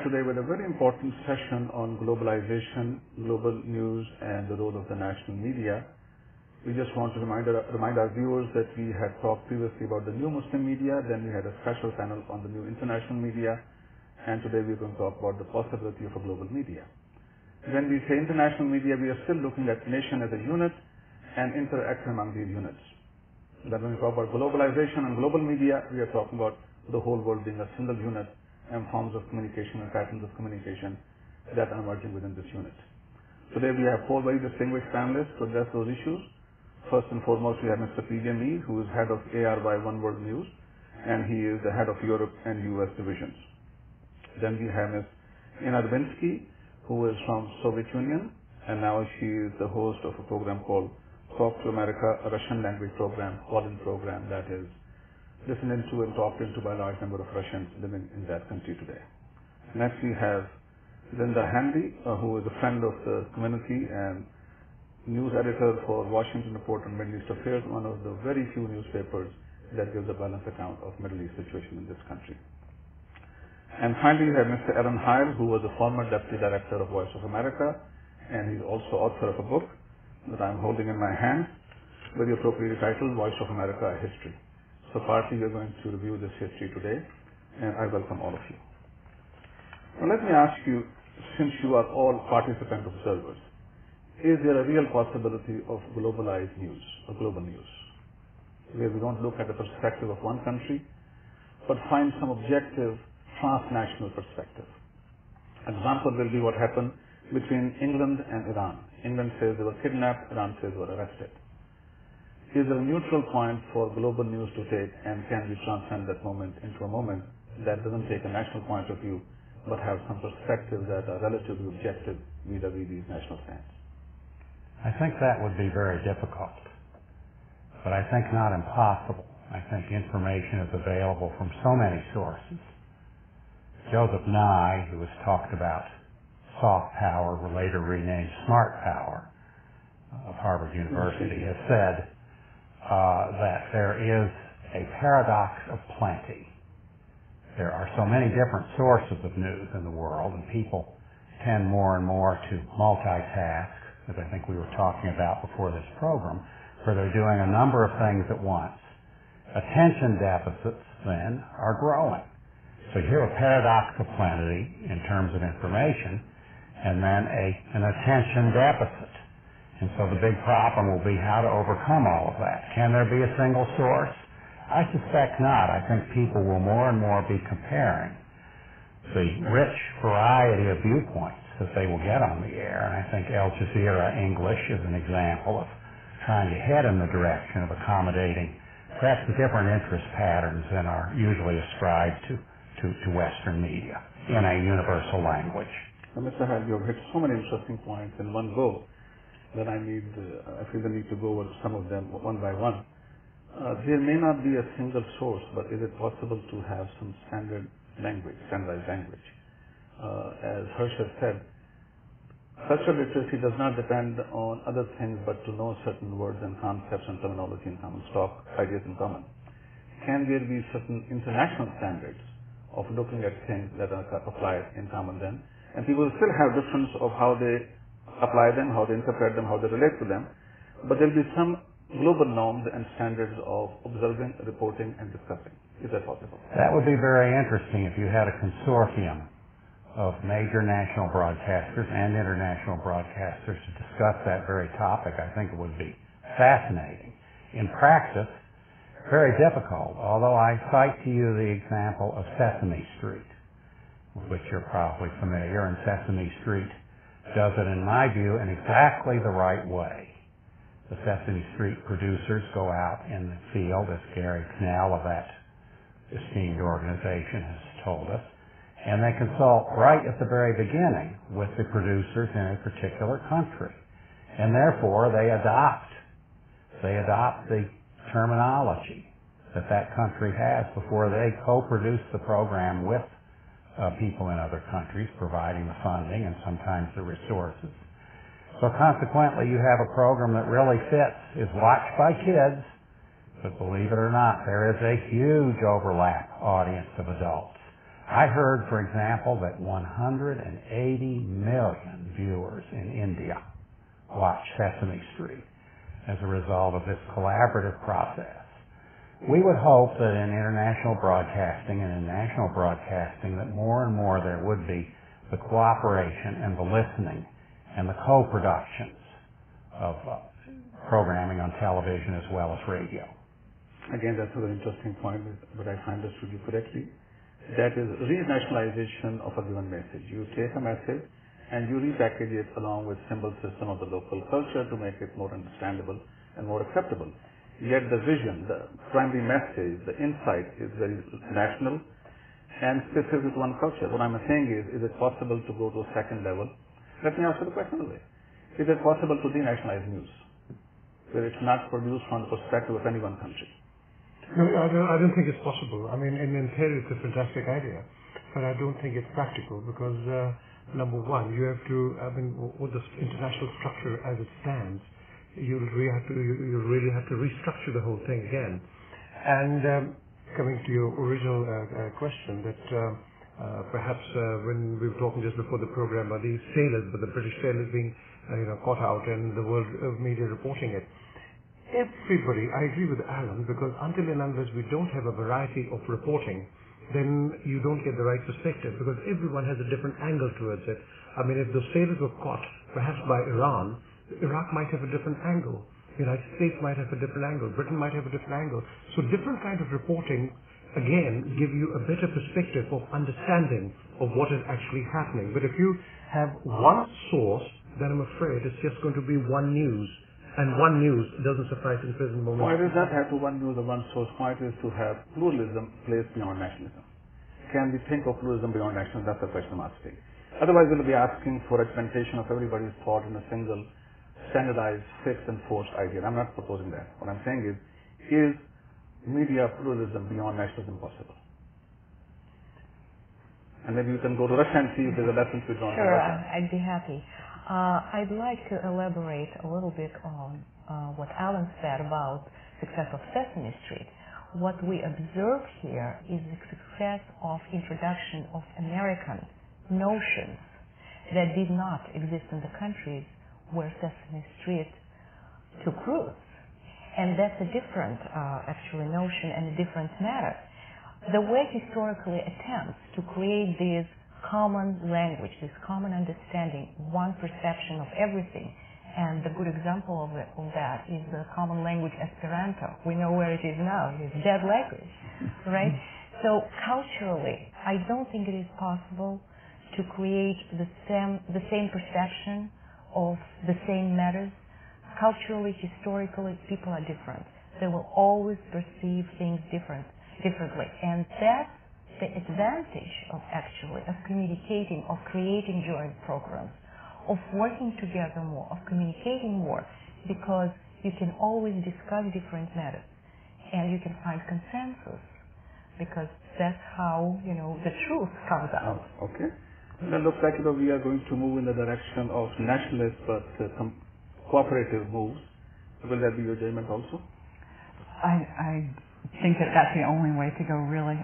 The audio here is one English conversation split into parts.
back today with a very important session on globalization, global news, and the role of the national media. We just want to remind our viewers that we had talked previously about the new Muslim media, then we had a special panel on the new international media, and today we're going to talk about the possibility of a global media. When we say international media, we are still looking at nation as a unit and interaction among these units. Then when we talk about globalization and global media, we are talking about the whole world being a single unit and forms of communication and patterns of communication that are emerging within this unit. Today we have four very distinguished panelists to address those issues. First and foremost, we have Mr. P.J. Mead, who is head of ARY One World News, and he is the head of Europe and U.S. divisions. Then we have Ms. Dubinsky, who is from Soviet Union, and now she is the host of a program called Talk to America, a Russian language program, call-in program that is listened into and talked into by a large number of Russians living in that country today. Next we have Delinda Hanley, who is a friend of the community and news editor for Washington Report on Middle East Affairs, one of the very few newspapers that gives a balanced account of Middle East situation in this country. And finally we have Mr. Heil, who was a former deputy director of Voice of America, and he's also author of a book that I'm holding in my hand, very appropriately titled Voice of America, A History. So partly we are going to review this history today, and I welcome all of you. Now let me ask you, since you are all participant observers, is there a real possibility of globalized news, or global news, where we don't look at the perspective of one country, but find some objective transnational perspective? Example will be what happened between England and Iran. England says they were kidnapped, Iran says they were arrested. Is there a neutral point for global news to take, and can we transcend that moment into a moment that doesn't take a national point of view, but have some perspectives that are relatively objective vis-a-vis these national stands? I think that would be very difficult, but I think not impossible. I think information is available from so many sources. Joseph Nye, who has talked about soft power, later renamed smart power, of Harvard University, has said that there is a paradox of plenty. There are so many different sources of news in the world, and people tend more and more to multitask, as I think we were talking about before this program, where they're doing a number of things at once. Attention deficits, then, are growing. So you have a paradox of plenty in terms of information, and then an attention deficit. And so the big problem will be how to overcome all of that. Can there be a single source? I suspect not. I think people will more and more be comparing the rich variety of viewpoints that they will get on the air. And I think Al Jazeera English is an example of trying to head in the direction of accommodating perhaps the different interest patterns than are usually ascribed to Western media in a universal language. Now, Mr. Heil, you have hit so many interesting points in one go that I feel the need to go over some of them one by one. There may not be a single source, but is it possible to have some standardized language? As Hirsch has said, cultural literacy does not depend on other things but to know certain words and concepts and terminology in common, stock ideas in common. Can there be certain international standards of looking at things that are applied in common then? And people will still have difference of how they apply them, how they interpret them, how they relate to them, but there will be some global norms and standards of observing, reporting, and discussing. Is that possible? That would be very interesting if you had a consortium of major national broadcasters and international broadcasters to discuss that very topic. I think it would be fascinating. In practice, very difficult, although I cite to you the example of Sesame Street, with which you're probably familiar, and Sesame Street does it, in my view, in exactly the right way. The Sesame Street producers go out in the field, as Gary Knell of that esteemed organization has told us, and they consult right at the very beginning with the producers in a particular country. And therefore, they adopt the terminology that that country has before they co-produce the program with people in other countries, providing the funding and sometimes the resources. So consequently, you have a program that really fits, is watched by kids, but believe it or not, there is a huge overlap audience of adults. I heard, for example, that 180 million viewers in India watch Sesame Street as a result of this collaborative process. We would hope that in international broadcasting and in national broadcasting that more and more there would be the cooperation and the listening and the co-productions of programming on television as well as radio. Again, that's a very interesting point, but I understood you correctly. That is renationalization of a given message. You take a message and you repackage it along with symbol system of the local culture to make it more understandable and more acceptable. Yet the vision, the primary message, the insight is very national and specific to one culture. What I'm saying is it possible to go to a second level? Let me answer the question away. Is it possible to denationalize news, where it's not produced from the perspective of any one country? No, I don't think it's possible. I mean, in theory, it's a fantastic idea, but I don't think it's practical because, number one, you have to, with the international structure as it stands, you really have to restructure the whole thing again. And coming to your original question, that perhaps when we were talking just before the program about these sailors, but the British sailors being caught out and the world media reporting it. Everybody, I agree with Alan, because until and unless we don't have a variety of reporting, then you don't get the right perspective, because everyone has a different angle towards it. I mean, if the sailors were caught, perhaps by Iran, Iraq might have a different angle. The United States might have a different angle. Britain might have a different angle. So different kind of reporting, again, give you a better perspective of understanding of what is actually happening. But if you have one source, then I'm afraid it's just going to be one news. And one news doesn't suffice in the present moment. Why does that have to one news or one source? Why it is to have pluralism placed beyond nationalism? Can we think of pluralism beyond nationalism? That's the question I'm asking. Otherwise, we'll be asking for representation of everybody's thought in a single, standardized, fixed, and forced idea. I'm not proposing that. What I'm saying is media pluralism beyond nationalism possible? And maybe you can go to Russia and see if there's a lesson to be drawn from Russia. Sure, I'd be happy. I'd like to elaborate a little bit on what Alan said about success of Sesame Street. What we observe here is the success of introduction of American notions that did not exist in the countries where Sesame Street took roots. And that's a different, actually, notion and a different matter. The way historically attempts to create these common language, this common understanding, one perception of everything. And the good example of that is the common language Esperanto. We know where it is now. It is dead language, right? So culturally, I don't think it is possible to create the same perception of the same matters. Culturally, historically, people are different. They will always perceive things differently. And that's the advantage of communicating, of creating joint programs, of working together more, of communicating more, because you can always discuss different matters and you can find consensus, because that's how the truth comes out. Okay. Well, it looks like we are going to move in the direction of nationalist but cooperative moves. Will that be your judgment also? I think that that's the only way to go, really.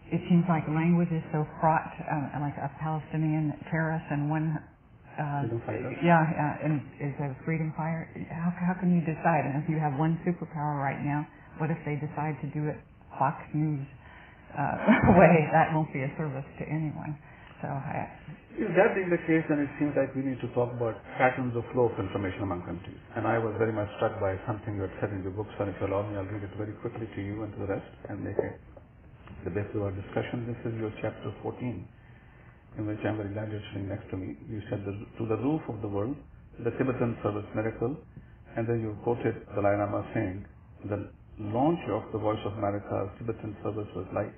It seems like language is so fraught, like a Palestinian terrorist and one, and is a freedom fighter. How can you decide? And if you have one superpower right now, what if they decide to do it Fox News way? That won't be a service to anyone. So if that being the case, then it seems like we need to talk about patterns of flow of information among countries. And I was very much struck by something you had said in your book, so if you allow me, I'll read it very quickly to you and to the rest and make it the basis of our discussion. This is your chapter 14, in which I'm very glad you're sitting next to me. You said, to the roof of the world, the Tibetan service miracle, and then you quoted the Dalai Lama saying, the launch of the Voice of America's Tibetan service was like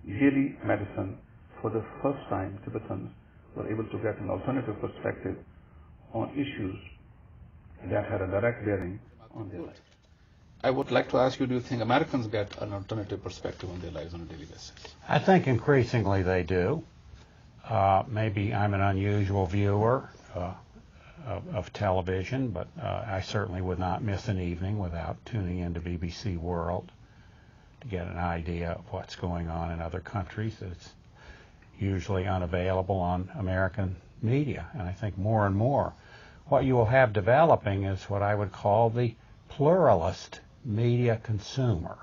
daily medicine. For the first time, Tibetans were able to get an alternative perspective on issues that had a direct bearing on their lives. I would like to ask you, do you think Americans get an alternative perspective on their lives on a daily basis? I think increasingly they do. Maybe I'm an unusual viewer of television, but I certainly would not miss an evening without tuning into BBC World to get an idea of what's going on in other countries. usually unavailable on American media. And I think more and more what you will have developing is what I would call the pluralist media consumer.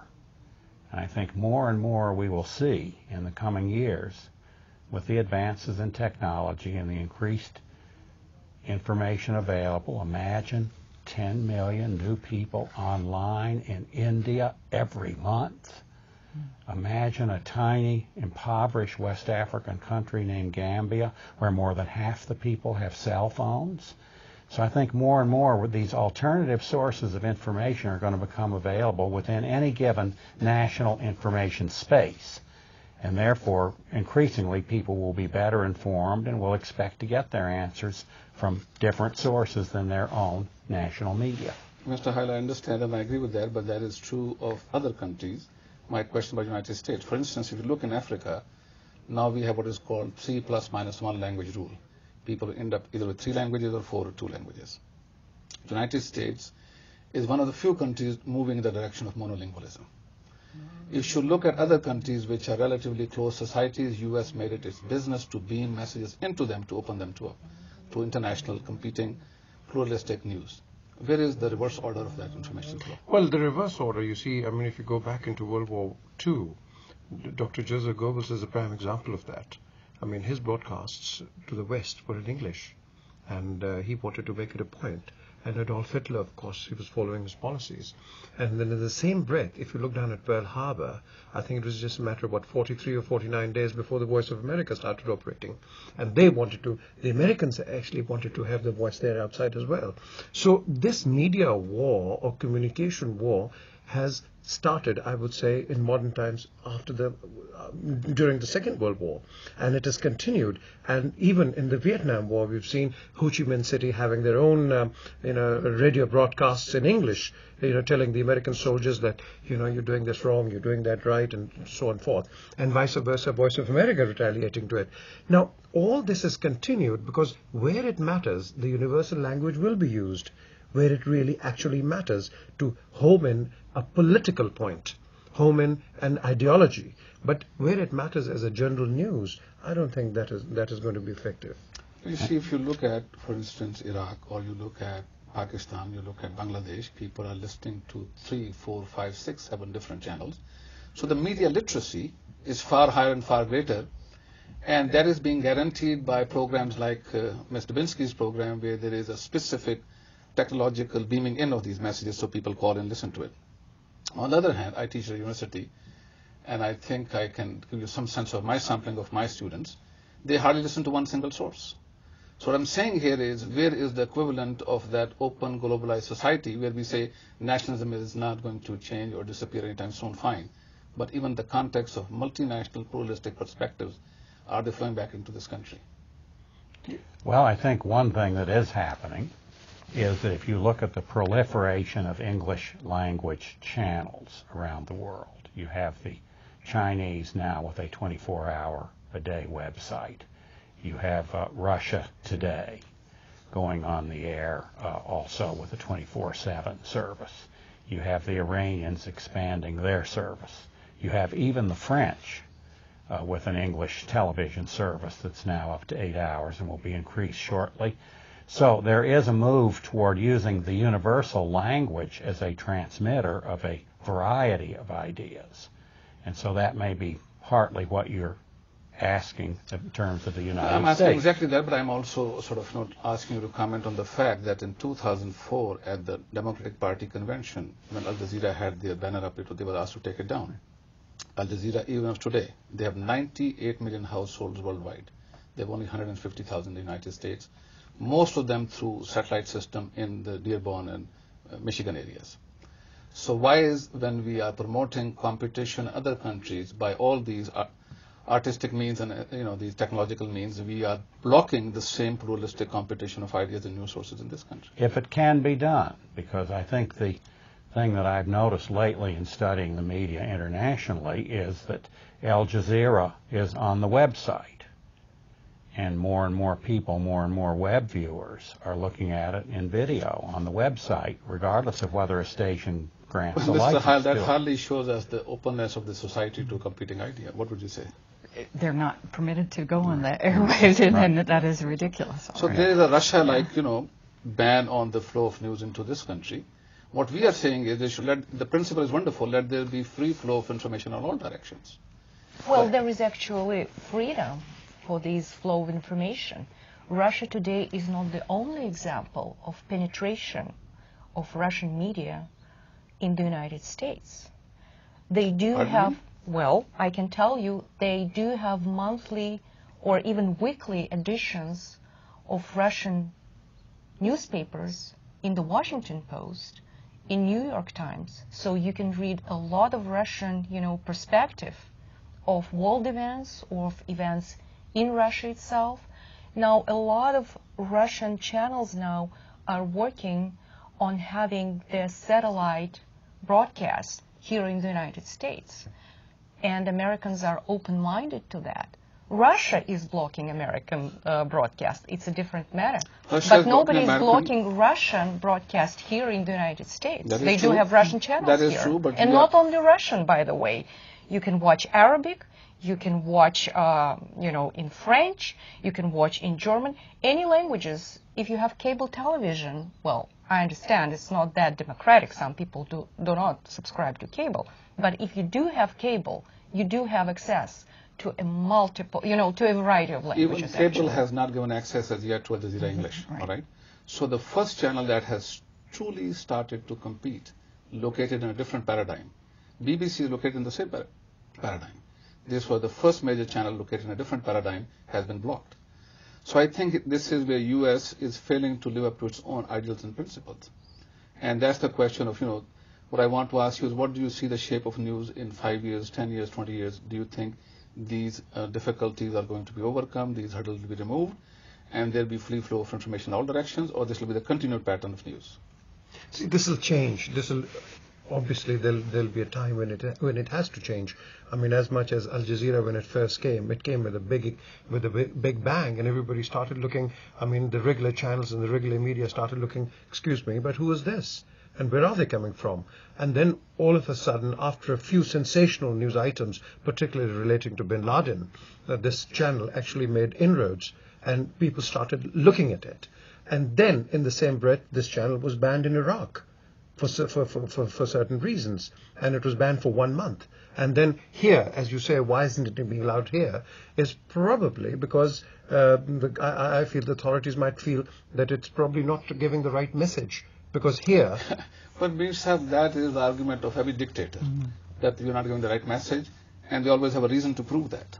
And I think more and more we will see in the coming years with the advances in technology and the increased information available. Imagine 10 million new people online in India every month. Imagine a tiny, impoverished West African country named Gambia where more than half the people have cell phones. So I think more and more these alternative sources of information are going to become available within any given national information space. And therefore, increasingly, people will be better informed and will expect to get their answers from different sources than their own national media. Mr. Heil, I understand and I agree with that, but that is true of other countries. My question about the United States. For instance, if you look in Africa, now we have what is called 3 ± 1 language rule. People end up either with 3 languages or 4 or 2 languages. The United States is one of the few countries moving in the direction of monolingualism. You should look at other countries which are relatively closed societies. U.S. made it its business to beam messages into them, to open them to international, competing, pluralistic news. Where is the reverse order of that information flow? Well, the reverse order, you see, I mean, if you go back into World War II, Dr. Joseph Goebbels is a prime example of that. I mean, his broadcasts to the West were in English, and he wanted to make it a point. And Adolf Hitler, of course, he was following his policies. And then in the same breath, if you look down at Pearl Harbor, I think it was just a matter of, 43 or 49 days before the Voice of America started operating. And the Americans actually wanted to have the voice there outside as well. So this media war or communication war has started, I would say, in modern times during the Second World War, and it has continued. And even in the Vietnam War, we've seen Ho Chi Minh City having their own, radio broadcasts in English, telling the American soldiers that, you're doing this wrong, you're doing that right, and so on and forth, and vice versa, Voice of America retaliating to it. Now, all this has continued because where it matters, the universal language will be used, where it really actually matters, to home in a political point, home in an ideology. But where it matters as a general news, I don't think that is going to be effective. You see, if you look at, for instance, Iraq, or you look at Pakistan, you look at Bangladesh, people are listening to 3, 4, 5, 6, 7 different channels. So the media literacy is far higher and far greater, and that is being guaranteed by programs like Ms. Dubinsky's program, where there is a specific technological beaming in of these messages so people call and listen to it. On the other hand, I teach at a university, and I think I can give you some sense of my sampling of my students. They hardly listen to one single source. So what I'm saying here is, where is the equivalent of that open, globalized society where we say nationalism is not going to change or disappear anytime soon? Fine. But even the context of multinational pluralistic perspectives, are they flowing back into this country? Well, I think one thing that is happening is that if you look at the proliferation of English language channels around the world, you have the Chinese now with a 24-hour-a-day website. You have Russia Today going on the air also with a 24/7 service. You have the Iranians expanding their service. You have even the French with an English television service that's now up to 8 hours and will be increased shortly. So there is a move toward using the universal language as a transmitter of a variety of ideas. And so that may be partly what you're asking in terms of the United States. I'm asking exactly that, but I'm also sort of not asking you to comment on the fact that in 2004 at the Democratic Party convention, when Al Jazeera had their banner up, they were asked to take it down. Al Jazeera, even of today, they have 98 million households worldwide. They have only 150,000 in the United States. Most of them through satellite system in the Dearborn and Michigan areas. So why is, when we are promoting competition in other countries by all these artistic means and these technological means, we are blocking the same pluralistic competition of ideas and news sources in this country? If it can be done, because I think the thing that I've noticed lately in studying the media internationally is that Al Jazeera is on the website. And more people, more and more web viewers are looking at it in video on the website, regardless of whether a station grants a license. That hardly shows us the openness of the society to a competing idea. What would you say? they're not permitted to go on the airwaves, and that is ridiculous. So there is a Russia-like, ban on the flow of news into this country. What we are saying is they should the principle is wonderful, let there be free flow of information in all directions. Well, there is actually freedom for this flow of information. Russia today is not the only example of penetration of Russian media in the United States. They do have, well, I can tell you, they do have monthly or even weekly editions of Russian newspapers in the Washington Post, in New York Times, so you can read a lot of Russian, perspective of world events or of events in Russia itself. Now, a lot of Russian channels now are working on having their satellite broadcast here in the United States, and Americans are open-minded to that. Russia is blocking American broadcast. It's a different matter. But nobody is blocking Russian broadcast here in the United States. They do have Russian channels here. True, but and not only Russian, by the way. You can watch Arabic, you can watch, in French, you can watch in German, any languages. If you have cable television, well, I understand it's not that democratic. Some people do not subscribe to cable. But if you do have cable, you do have access to a to a variety of languages. Even cable has not given access as yet to Al Jazeera English, all right? So the first channel that has truly started to compete, located in a different paradigm, BBC is located in the same paradigm. This was the first major channel located in a different paradigm, has been blocked. So I think this is where U.S. is failing to live up to its own ideals and principles. And that's the question of, what I want to ask you is, what do you see the shape of news in 5 years, 10 years, 20 years? Do you think these difficulties are going to be overcome, these hurdles will be removed, and there'll be free flow of information in all directions, or this will be the continued pattern of news? See, this will change. Obviously there'll be a time when it has to change. I mean, as much as Al Jazeera, when it first came, it came with a big bang, and everybody started looking. I mean, the regular channels and the regular media started looking. Excuse me, but who is this? And where are they coming from? And then all of a sudden, after a few sensational news items, particularly relating to bin Laden, this channel actually made inroads, and people started looking at it. And then, in the same breath, this channel was banned in Iraq for certain reasons, and it was banned for 1 month. And then here, as you say, why isn't it being allowed here, is probably because I feel the authorities might feel that it's probably not giving the right message. Because here... But that is the argument of every dictator, that you're not giving the right message, and they always have a reason to prove that.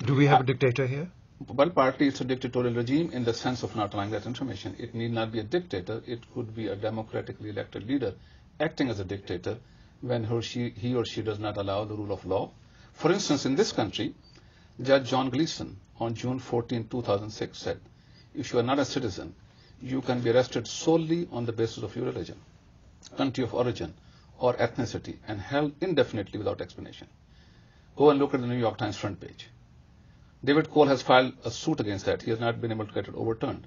Do we have a dictator here? Well, partly it's a dictatorial regime in the sense of not allowing that information. It need not be a dictator. It could be a democratically elected leader acting as a dictator when he or she does not allow the rule of law. For instance, in this country, Judge John Gleeson on June 14, 2006 said, if you are not a citizen, you can be arrested solely on the basis of your religion, country of origin, or ethnicity, and held indefinitely without explanation. Go and look at the New York Times front page. David Cole has filed a suit against that. He has not been able to get it overturned.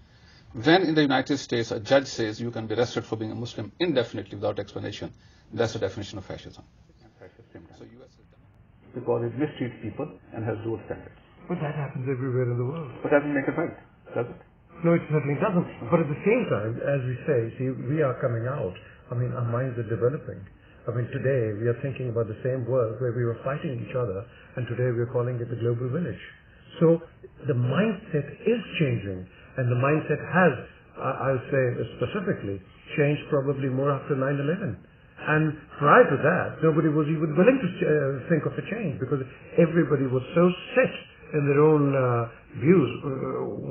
When in the United States a judge says you can be arrested for being a Muslim indefinitely without explanation, that's the definition of fascism. So US is because it mistreats people and has dual standards. But that happens everywhere in the world. But that doesn't make it right, does it? No, it certainly doesn't. But at the same time, as we say, we are coming out. I mean, our minds are developing. I mean, today we are thinking about the same world where we were fighting each other, and today we are calling it the global village. So the mindset is changing, and the mindset has, I'll say specifically, changed probably more after 9/11. And prior to that, nobody was even willing to think of a change, because everybody was so set in their own views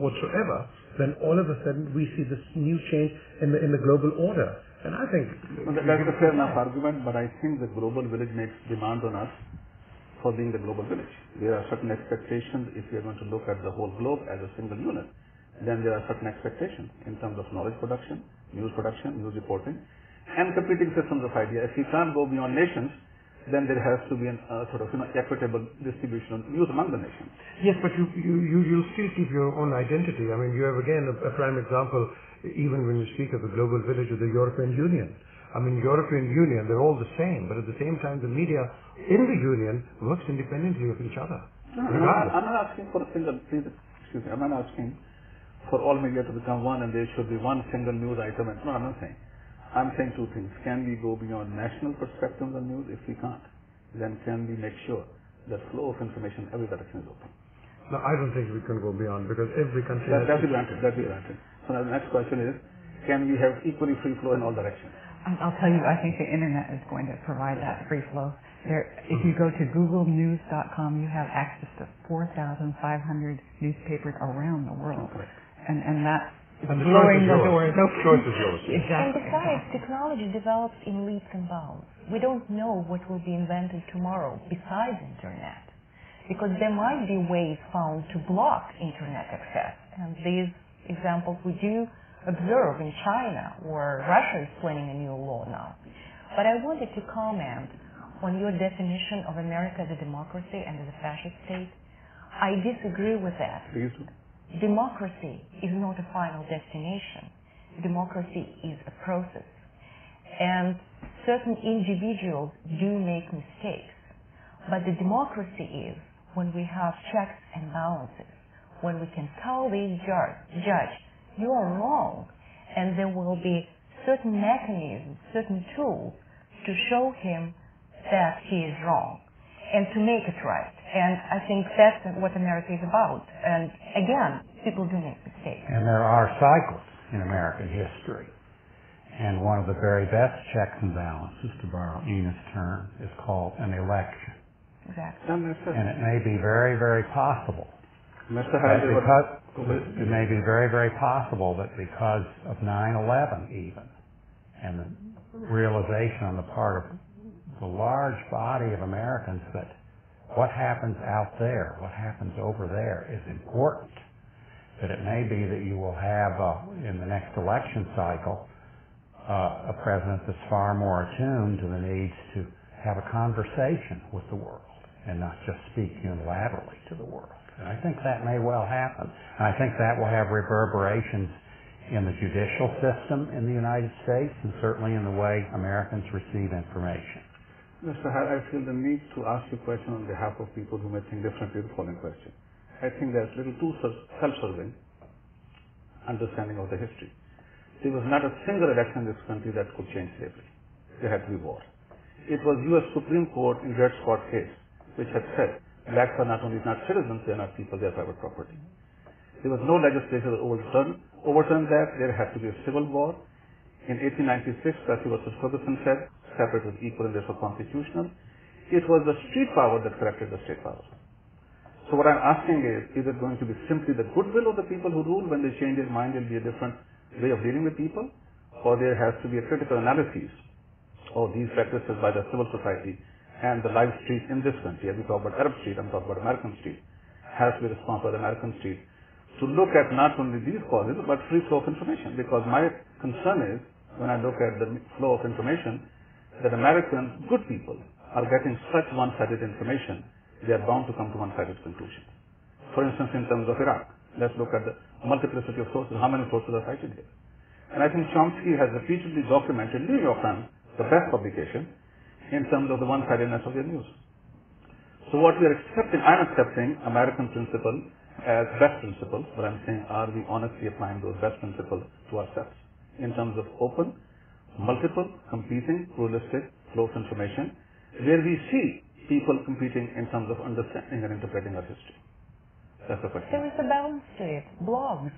whatsoever. Then all of a sudden we see this new change in the global order. And I think... Well, that's a fair enough argument, but I think the global village makes demand on us for being the global village. There are certain expectations. If we are going to look at the whole globe as a single unit, then there are certain expectations in terms of knowledge production, news reporting, and competing systems of idea. If we can't go beyond nations, then there has to be an equitable distribution of news among the nations. Yes, but you'll still keep your own identity. I mean, you have again a prime example, even when you speak of the global village of the European Union. I mean, European Union, they're all the same, but at the same time, the media in the Union works independently of each other. No, I'm not asking for a single, excuse me, I'm not asking for all media to become one and there should be one single news item. And, no, I'm not saying. I'm saying two things. Can we go beyond national perspectives on news? If we can't, then can we make sure that flow of information every direction is open? No, I don't think we can go beyond because every country That will granted. That will granted. So now the next question is, can we have equally free flow in all directions? I'll tell you, I think the internet is going to provide that free flow. If you go to googlenews.com, you have access to 4,500 newspapers around the world. And that's blowing the doors open. Choice is yours. Exactly. And besides, technology develops in leaps and bounds. We don't know what will be invented tomorrow besides internet, because there might be ways found to block internet access. And these examples we do observe in China, or Russia is planning a new law now. But I wanted to comment on your definition of America as a democracy and as a fascist state. I disagree with that. Please. Democracy is not a final destination. Democracy is a process. And certain individuals do make mistakes. But the democracy is when we have checks and balances, when we can tell the judge, you are wrong, and there will be certain mechanisms, certain tools to show him that he is wrong and to make it right. And I think that's what America is about. And again, people do make mistakes. And there are cycles in American history. And one of the very best checks and balances, to borrow Ina's term, is called an election. Exactly. And it may be very, very possible Mr. Heil, it may be very, very possible that because of 9/11 even, and the realization on the part of the large body of Americans that what happens out there, what happens over there is important, that it may be that you will have, in the next election cycle, a president that's far more attuned to the needs to have a conversation with the world and not just speak unilaterally to the world. And I think that may well happen. And I think that will have reverberations in the judicial system in the United States and certainly in the way Americans receive information. Mr. Heil, I feel the need to ask you a question on behalf of people who may think differently. The following question. I think there's little too self-serving understanding of the history. There was not a single election in this country that could change slavery. There had to be war. It was U.S. Supreme Court in Dred Scott case which had said blacks are not only not citizens, they are not people, they are private property. There was no legislature that overturned that. There had to be a civil war. In 1896, Plessy versus Ferguson said separate was equal and therefore constitutional. It was the street power that corrected the state power. So what I'm asking is it going to be simply the goodwill of the people who rule? When they change their mind, there will be a different way of dealing with people? Or there has to be a critical analysis of these practices by the civil society and the live street in this country? As we talk about Arab street, I'm talking about American street, has to be responsible for the American street to look at not only these causes but free flow of information. Because my concern is, when I look at the flow of information, that American good people are getting such one-sided information, they are bound to come to one-sided conclusions. For instance, in terms of Iraq, let's look at the multiplicity of sources. How many sources are cited here? And I think Chomsky has repeatedly documented, New York Times, the best publication, in terms of the one-sidedness of their news. So what we are accepting, I'm accepting American principle as best principles, but I'm saying, are we honestly applying those best principles to ourselves in terms of open, multiple, competing, pluralistic flow of information, where we see people competing in terms of understanding and interpreting our history? That's the question. There is a balance to it. Blogs.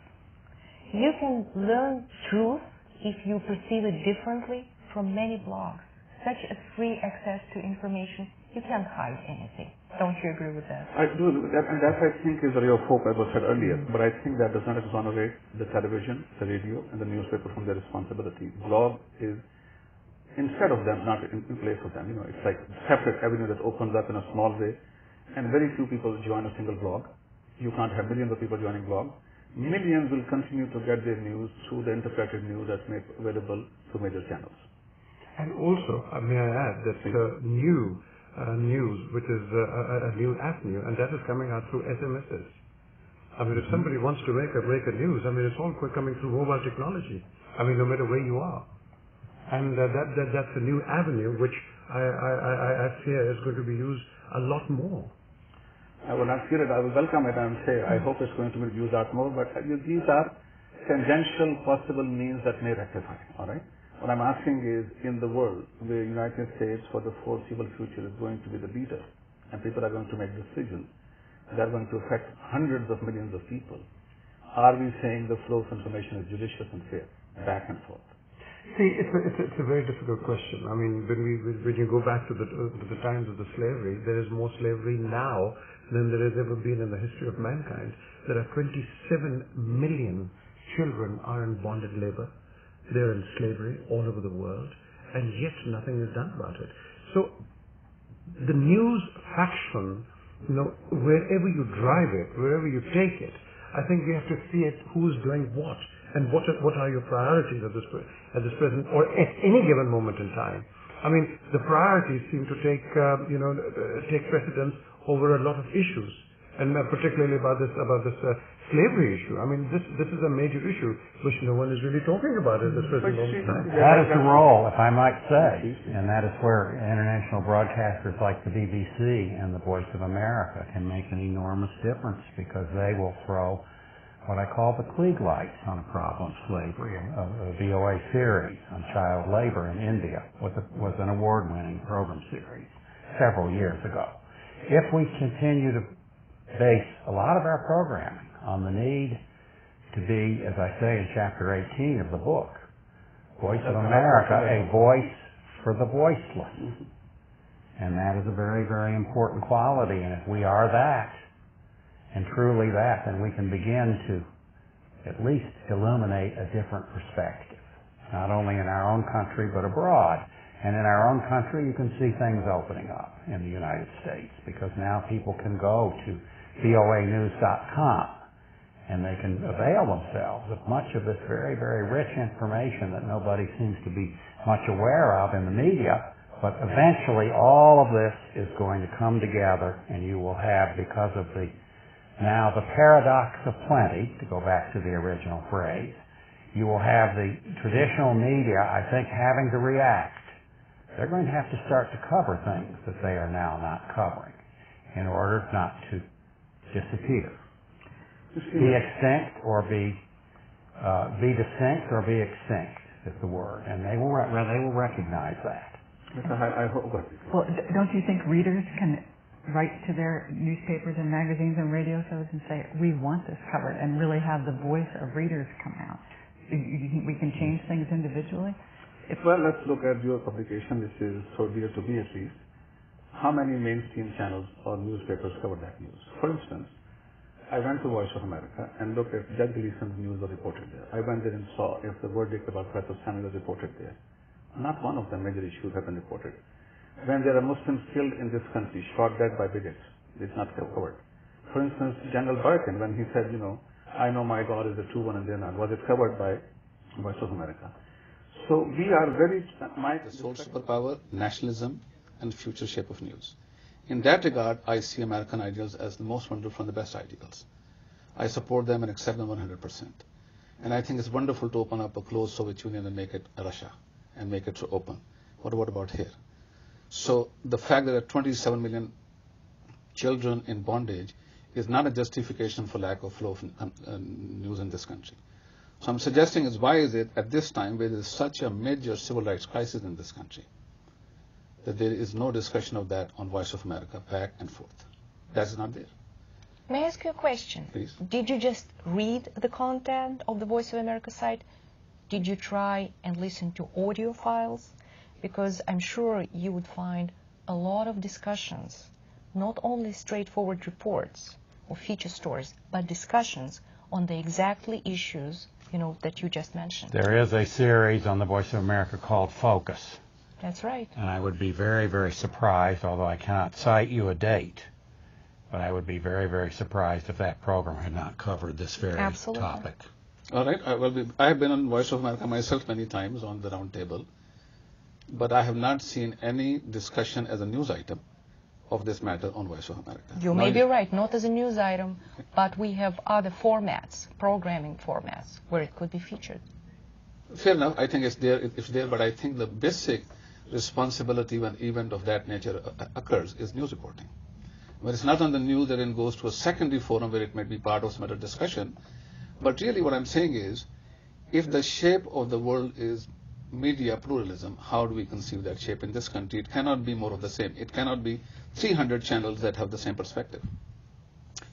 You can learn truth if you perceive it differently from many blogs. Such as free access to information, you can't hide anything. Don't you agree with that? I do, and that I think is a ray of hope, as was said earlier. But I think that does not exonerate the television, the radio, and the newspaper from their responsibility. Blog is, instead of them, not in place of them. It's like a separate avenue that opens up in a small way, and very few people join a single blog. You can't have millions of people joining blogs. Millions will continue to get their news through the interpreted news that's made available through major channels. And also, may I add that new news, which is a new avenue, and that is coming out through SMSs. I mean, if somebody wants to break a news, I mean, it's all coming through mobile technology. I mean, no matter where you are. And that's a new avenue which I fear is going to be used a lot more. I will not fear it. I will welcome it and say, I hope it's going to be used out more, but these are tangential possible means that may rectify, all right? What I'm asking is, in the world, the United States for the foreseeable future is going to be the leader, and people are going to make decisions that are going to affect hundreds of millions of people. Are we saying the flow of information is judicious and fair, back and forth? See, it's a very difficult question. I mean, when you go back to the times of the slavery, there is more slavery now than there has ever been in the history of mankind. There are 27 million children are in bonded labor. They're in slavery all over the world, and yet nothing is done about it. So, the news faction, wherever you drive it, wherever you take it, I think we have to see it who's doing what, and what are your priorities at this present or at any given moment in time. I mean, the priorities seem to take precedence over a lot of issues, and particularly about this slavery issue. I mean, this is a major issue which no one is really talking about at this present moment in time. That is the role, if I might say, and that is where international broadcasters like the BBC and the Voice of America can make an enormous difference, because they will throw what I call the Klieg lights on a problem of slavery. A VOA series on child labor in India was an award-winning program series several years ago. If we continue to base a lot of our programming on the need to be, as I say in chapter 18 of the book, Voice of America, a voice for the voiceless. And that is a very, very important quality. And if we are that, and truly that, then we can begin to at least illuminate a different perspective, not only in our own country, but abroad. And in our own country, you can see things opening up in the United States, because now people can go to voanews.com and they can avail themselves of much of this very, very rich information that nobody seems to be much aware of in the media. But eventually all of this is going to come together, and you will have, because of the paradox of plenty, to go back to the original phrase, you will have the traditional media, I think, having to react. They're going to have to start to cover things that they are now not covering in order not to disappear. Be extinct or be distinct or be extinct is the word, and they will recognize that. I hope. Well, don't you think readers can write to their newspapers and magazines and radio shows and say, we want this covered, and really have the voice of readers come out? You think we can change things individually? Well, let's look at your publication, which is so dear to me at least. How many mainstream channels or newspapers cover that news? For instance, I went to Voice of America and looked at Judge Gleason's news was reported there. I went there and saw if the verdict about Professor Samuel was reported there. Not one of the major issues have been reported. When there are Muslims killed in this country, shot dead by bigots, it's not covered. For instance, General Birkin, when he said, I know my God is the true one and they're not, was it covered by Voice of America? So we are very... The sole superpower, nationalism, and future shape of news. In that regard, I see American ideals as the most wonderful and the best ideals. I support them and accept them 100%. And I think it's wonderful to open up a closed Soviet Union and make it Russia and make it so open. What about here? So the fact that there are 27 million children in bondage is not a justification for lack of flow of news in this country. So I'm suggesting is why is it at this time where there is such a major civil rights crisis in this country that there is no discussion of that on Voice of America back and forth. That's not there. May I ask you a question? Please. Did you just read the content of the Voice of America site? Did you try and listen to audio files? Because I'm sure you would find a lot of discussions, not only straightforward reports or feature stories, but discussions on the exactly issues, that you just mentioned. There is a series on the Voice of America called Focus. That's right. And I would be very, very surprised, although I cannot cite you a date, but I would be very, very surprised if that program had not covered this very topic. All right. I have been on Voice of America myself many times on the round table, but I have not seen any discussion as a news item of this matter on Voice of America. You may be right, not as a news item, but we have other formats, programming formats, where it could be featured. Fair enough. I think it's there, but I think the basic responsibility when an event of that nature occurs is news reporting. When it's not on the news, then it goes to a secondary forum where it might be part of some other discussion. But really what I'm saying is, if the shape of the world is media pluralism, how do we conceive that shape in this country? It cannot be more of the same. It cannot be 300 channels that have the same perspective.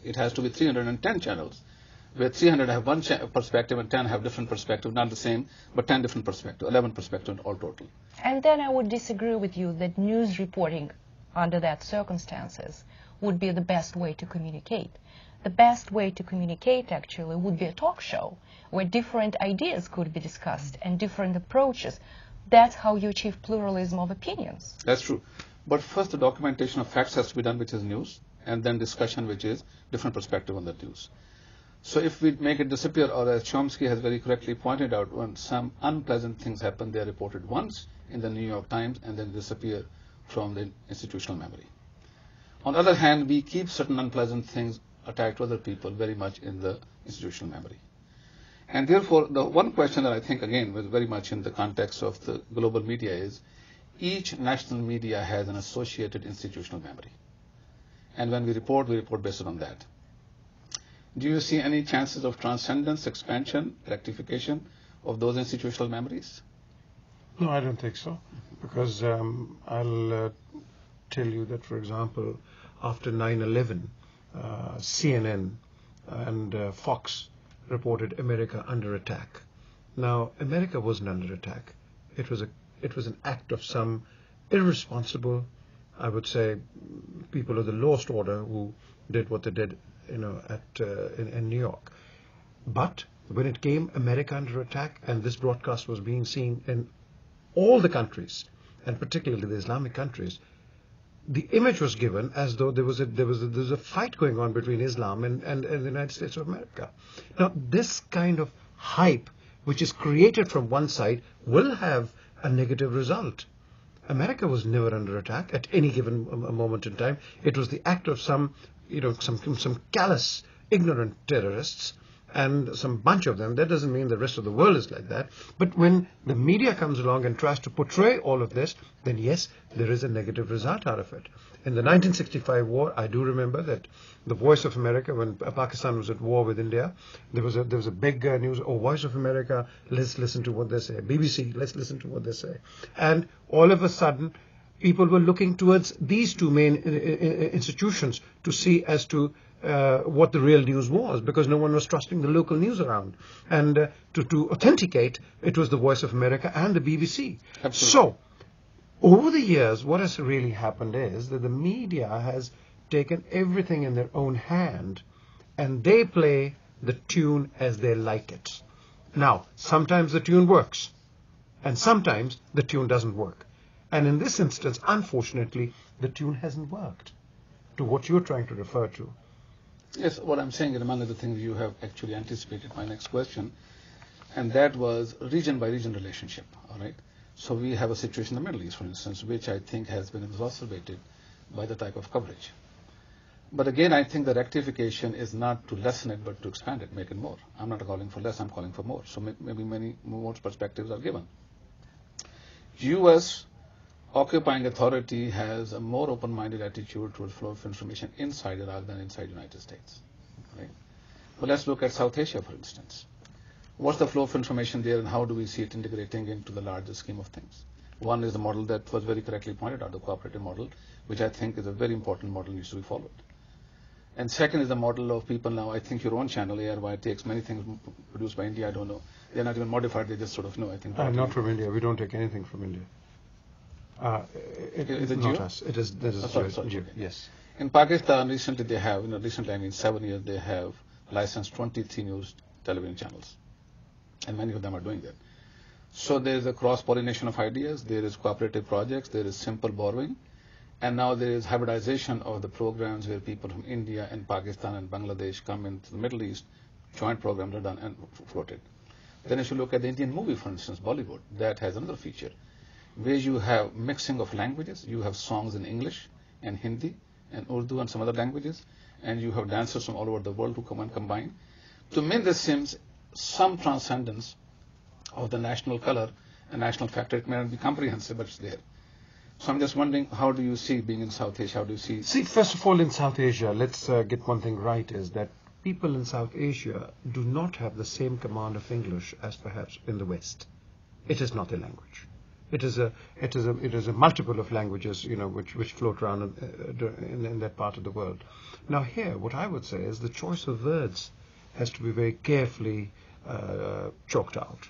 It has to be 310 channels, where 300 have one perspective and 10 have different perspective, not the same, but 10 different perspective, 11 perspective all total. And then I would disagree with you that news reporting under that circumstances would be the best way to communicate. The best way to communicate actually would be a talk show where different ideas could be discussed and different approaches. That's how you achieve pluralism of opinions. That's true. But first the documentation of facts has to be done, which is news, and then discussion, which is different perspective on the news. So if we make it disappear, or as Chomsky has very correctly pointed out, when some unpleasant things happen, they are reported once in the New York Times and then disappear from the institutional memory. On the other hand, we keep certain unpleasant things attached to other people very much in the institutional memory. And therefore, the one question that I think, again, was very much in the context of the global media is, each national media has an associated institutional memory. And when we report based on that. Do you see any chances of transcendence, expansion, rectification of those institutional memories? No, I don't think so. Because I'll tell you that, for example, after 9/11, CNN and Fox reported America under attack. Now, America wasn't under attack. It was an act of some irresponsible, I would say, people of the lowest order who did what they did, in New York. But when it came America under attack, and this broadcast was being seen in all the countries, and particularly the Islamic countries, the image was given as though there was a fight going on between Islam and the United States of America. Now, this kind of hype, which is created from one side, will have a negative result. America was never under attack at any given moment in time. It was the act of some callous, ignorant terrorists, and some bunch of them. That doesn't mean the rest of the world is like that. But when the media comes along and tries to portray all of this, then yes, there is a negative result out of it. In the 1965 war, I do remember that the Voice of America, when Pakistan was at war with India, there was a big news, Voice of America, let's listen to what they say. BBC, let's listen to what they say. And all of a sudden, people were looking towards these two main institutions to see as to what the real news was, because no one was trusting the local news around. And to authenticate, it was the Voice of America and the BBC. Absolutely. So, over the years, what has really happened is that the media has taken everything in their own hand, and they play the tune as they like it. Now, sometimes the tune works, and sometimes the tune doesn't work. And in this instance, unfortunately, the tune hasn't worked to what you're trying to refer to. Yes, what I'm saying is among other things you have actually anticipated my next question, and that was region by region relationship, all right? So we have a situation in the Middle East, for instance, which I think has been exacerbated by the type of coverage. But again, I think the rectification is not to lessen it, but to expand it, make it more. I'm not calling for less, I'm calling for more. So maybe many more perspectives are given. U.S. occupying authority has a more open-minded attitude towards flow of information inside Iraq than inside the United States. Right? But let's look at South Asia, for instance. What's the flow of information there, and how do we see it integrating into the larger scheme of things? One is the model that was very correctly pointed out, the cooperative model, which I think is a very important model, needs to be followed. And second is the model of people now. I think your own channel, ARY, takes many things produced by India. I don't know. They're not even modified. They just sort of know. I think. Not from India. We don't take anything from India. Is it not Geo? us. It is. Sorry. Geo. Yes. In Pakistan, recently they have, recently I mean 7 years, they have licensed 23 news television channels, and many of them are doing that. So there is a cross-pollination of ideas. There is cooperative projects. There is simple borrowing. And now there is hybridization of the programs where people from India and Pakistan and Bangladesh come into the Middle East. Joint programs are done and floated. Then if you look at the Indian movie, for instance, Bollywood, that has another feature where you have mixing of languages. You have songs in English and Hindi and Urdu and some other languages, and you have dancers from all over the world who come and combine. To me, this seems some transcendence of the national color and national factor. It may not be comprehensive, but it's there. So I'm just wondering, how do you see being in South Asia? How do you see? See, first of all, in South Asia, let's get one thing right, is that people in South Asia do not have the same command of English as perhaps in the West. It is not a language. It is a multiple of languages, which float around in that part of the world. Now here, what I would say is the choice of words has to be very carefully chalked out.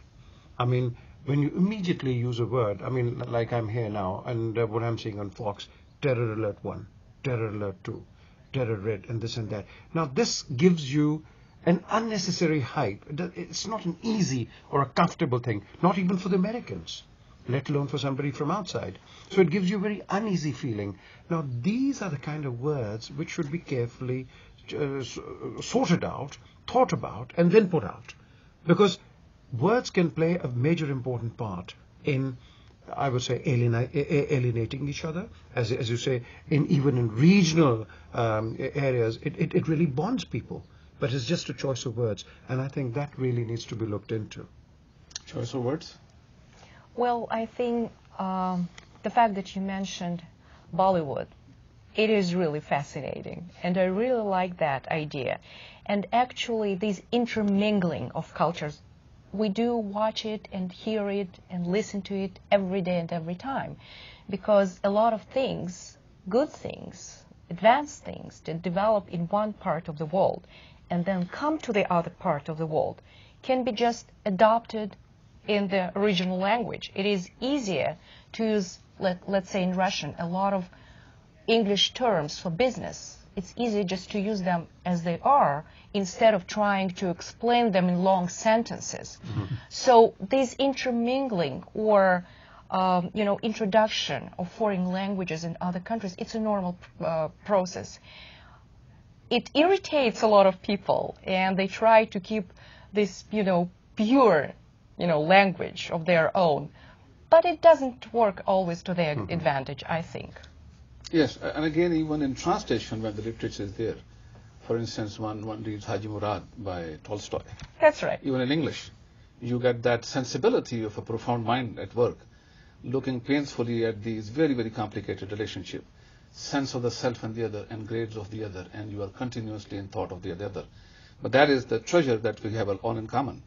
I mean, when you immediately use a word, I mean, like I'm here now, and what I'm seeing on Fox, terror alert 1, terror alert 2, terror red, and this and that. Now this gives you an unnecessary hype. It's not an easy or a comfortable thing, not even for the Americans, let alone for somebody from outside. So it gives you a very uneasy feeling. Now these are the kind of words which should be carefully sorted out, thought about, and then put out. Because words can play a major important part in, I would say, alienating each other. As you say, even in regional areas, it really bonds people. But it's just a choice of words, and I think that really needs to be looked into. Choice of words? Well, I think the fact that you mentioned Bollywood, it is really fascinating, and I really like that idea. And actually, this intermingling of cultures, we do watch it and hear it and listen to it every day and every time, because a lot of things, good things, advanced things that develop in one part of the world and then come to the other part of the world can be just adopted in the original language. It is easier to use, let's say in Russian, a lot of English terms for business. It's easier just to use them as they are instead of trying to explain them in long sentences. Mm-hmm. So this intermingling or introduction of foreign languages in other countries, it's a normal process. It irritates a lot of people, and they try to keep this, pure, language of their own. But it doesn't work always to their advantage, I think. Yes, and again, even in translation, when the literature is there, for instance, one reads Haji Murad by Tolstoy. That's right. Even in English, you get that sensibility of a profound mind at work, looking painfully at these very, very complicated relationships, sense of the self and the other, and grades of the other, and you are continuously in thought of the other. But that is the treasure that we have all in common.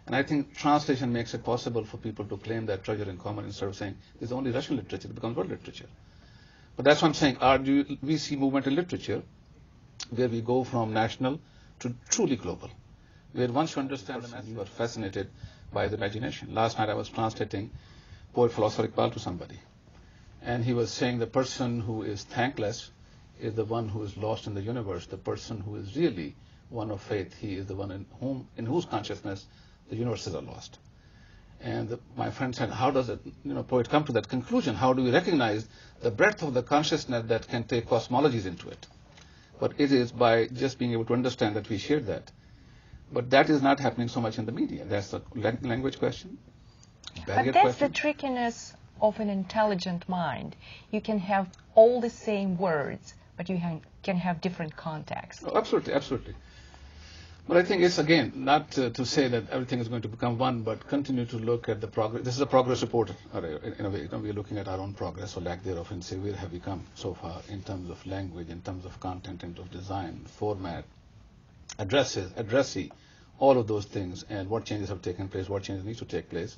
And I think translation makes it possible for people to claim that treasure in common instead of saying, this is only Russian literature, it becomes world literature. But that's what I'm saying. We see movement in literature where we go from national to truly global, where once you understand the message, you are fascinated by the imagination. Last night I was translating poet philosopher Iqbal to somebody, and he was saying the person who is thankless is the one who is lost in the universe. The person who is really one of faith, he is the one in whose consciousness the universes are lost. And my friend said, how does a poet come to that conclusion? How do we recognize the breadth of the consciousness that can take cosmologies into it? But it is by just being able to understand that we share that. But that is not happening so much in the media. That's a language question. But that's the trickiness of an intelligent mind. You can have all the same words, but you can have different contexts. Oh, absolutely, absolutely. But I think it's, again, not to say that everything is going to become one, but continue to look at the progress. This is a progress report, in a way. We're looking at our own progress or lack thereof and say, where have we come so far in terms of language, in terms of content, in terms of design, format, addressee, all of those things, and what changes have taken place, what changes need to take place.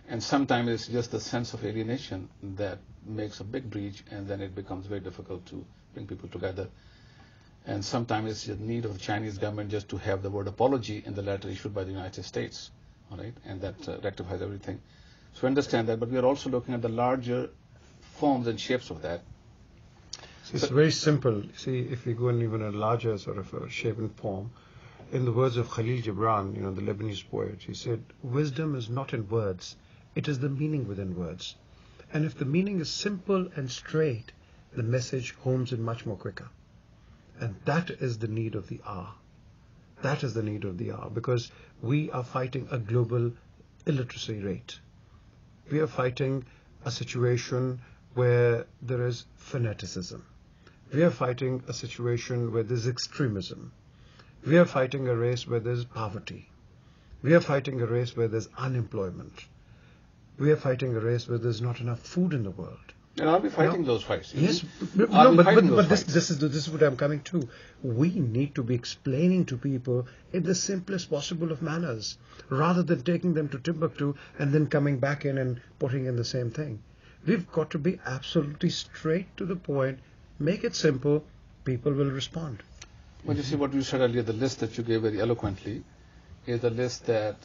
And sometimes it's just the sense of alienation that makes a big breach, and then it becomes very difficult to bring people together. And sometimes it's the need of the Chinese government just to have the word apology in the letter issued by the United States, all right? And that rectifies everything. So we understand that, but we are also looking at the larger forms and shapes of that. It's very simple. See, if we go in even a larger sort of a shape and form, in the words of Khalil Gibran, the Lebanese poet, he said, wisdom is not in words, it is the meaning within words. And if the meaning is simple and straight, the message homes in much more quicker. And that is the need of the hour. That is the need of the hour, because we are fighting a global illiteracy rate. We are fighting a situation where there is fanaticism. We are fighting a situation where there's extremism. We are fighting a race where there's poverty. We are fighting a race where there's unemployment. We are fighting a race where there's not enough food in the world. And are we fighting those fights? Yes, But this is what I'm coming to. We need to be explaining to people in the simplest possible of manners, rather than taking them to Timbuktu and then coming back in and putting in the same thing. We've got to be absolutely straight to the point, make it simple, people will respond. Well, you see what you said earlier, the list that you gave very eloquently is the list that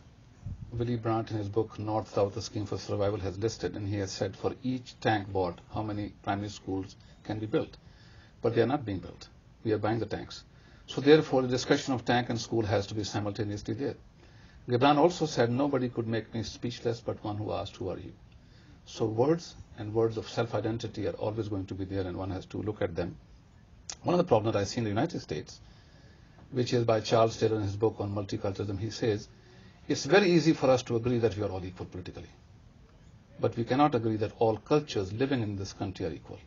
Willy Brandt in his book North-South, A Scheme for Survival has listed, and he has said for each tank bought, how many primary schools can be built. But they are not being built. We are buying the tanks. So therefore, the discussion of tank and school has to be simultaneously there. Gibran also said, nobody could make me speechless but one who asked, who are you? So words and words of self-identity are always going to be there, and one has to look at them. One of the problems I see in the United States, which is by Charles Taylor in his book on multiculturalism, he says, it's very easy for us to agree that we are all equal politically. But we cannot agree that all cultures living in this country are equal.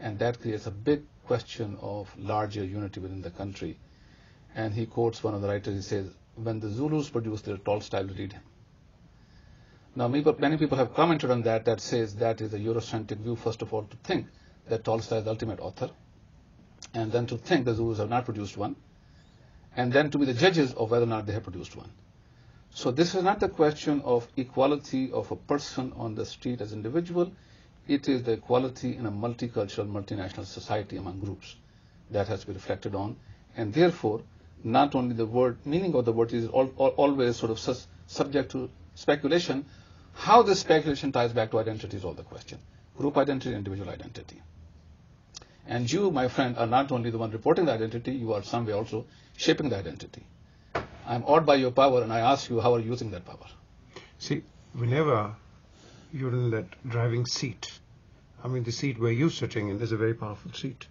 And that creates a big question of larger unity within the country. And he quotes one of the writers, he says, when the Zulus produce their Tolstoy, will read him. Now, many people have commented on that, that says that is a Eurocentric view, first of all, to think that Tolstoy is the ultimate author, and then to think the Zulus have not produced one, and then to be the judges of whether or not they have produced one. So this is not the question of equality of a person on the street as an individual. It is the equality in a multicultural, multinational society among groups that has to be reflected on. And therefore, not only the word, meaning of the word is always sort of subject to speculation. How this speculation ties back to identity is all the question. Group identity, individual identity. And you, my friend, are not only the one reporting the identity, you are some way also shaping the identity. I'm awed by your power, and I ask you, how are you using that power? See, whenever you're in that driving seat, I mean, the seat where you're sitting in is a very powerful seat.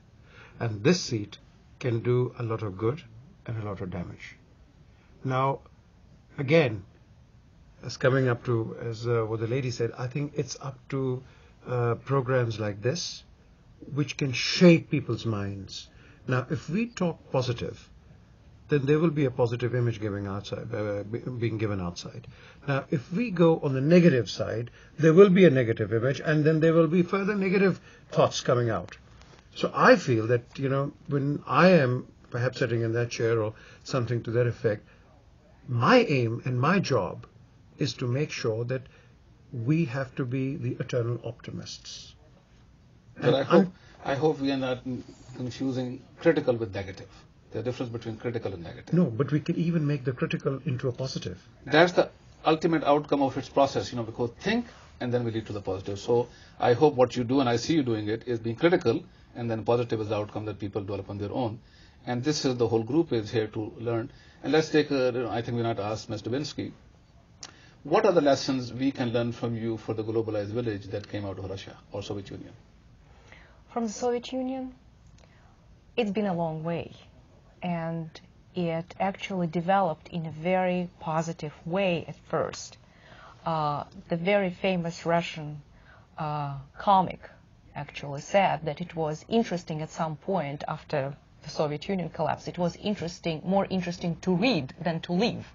And this seat can do a lot of good and a lot of damage. Now, again, as coming up to, as what the lady said, I think it's up to programs like this, which can shape people's minds. Now, if we talk positive, then there will be a positive image being given outside. Now, if we go on the negative side, there will be a negative image, and then there will be further negative thoughts coming out. So I feel that, when I am perhaps sitting in that chair or something to that effect, my aim and my job is to make sure that we have to be the eternal optimists. But I hope we are not confusing critical with negative. The difference between critical and negative. No, but we can even make the critical into a positive. That's the ultimate outcome of its process, because think and then we lead to the positive. So I hope what you do, and I see you doing it, is being critical, and then positive is the outcome that people develop on their own. And this is the whole group is here to learn. And let's take, I think we not ask Ms. Dubinsky, what are the lessons we can learn from you for the globalized village that came out of Russia or Soviet Union? From the Soviet Union, it's been a long way. And it actually developed in a very positive way at first. The very famous Russian comic actually said that it was interesting at some point after the Soviet Union collapsed. It was more interesting to read than to live.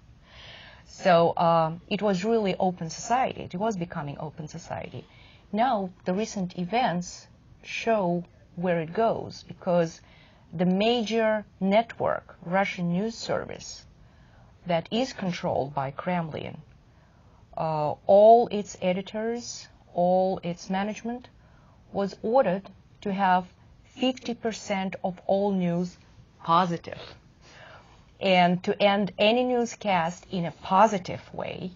So it was really open society. It was becoming open society. Now the recent events show where it goes, because the major network, Russian news service, that is controlled by Kremlin, all its editors, all its management was ordered to have 50% of all news positive, and to end any newscast in a positive way,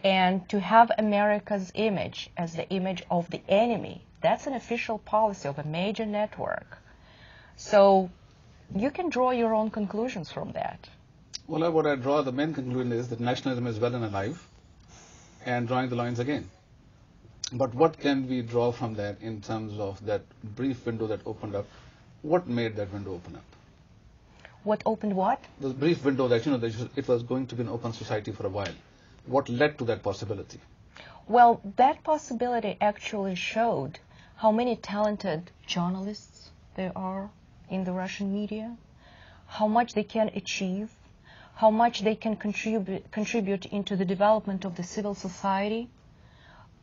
and to have America's image as the image of the enemy. That's an official policy of a major network. So you can draw your own conclusions from that. Well, what I draw, the main conclusion is that nationalism is well and alive, and drawing the lines again. But what can we draw from that in terms of that brief window that opened up? What made that window open up? What opened what? The brief window that, it was going to be an open society for a while. What led to that possibility? Well, that possibility actually showed how many talented journalists there are in the Russian media, how much they can achieve, how much they can contribute into the development of the civil society.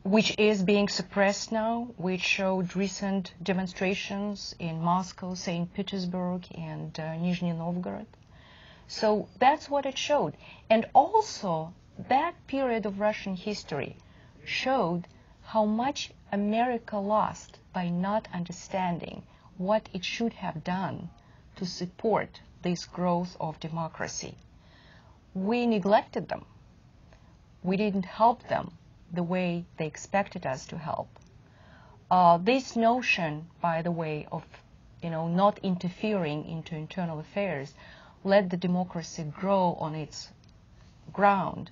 which is being suppressed now, which showed recent demonstrations in Moscow, St. Petersburg, and Nizhny Novgorod. So that's what it showed. And also, that period of Russian history showed how much America lost by not understanding what it should have done to support this growth of democracy. We neglected them. We didn't help them the way they expected us to help. This notion, by the way, of not interfering into internal affairs, let the democracy grow on its ground,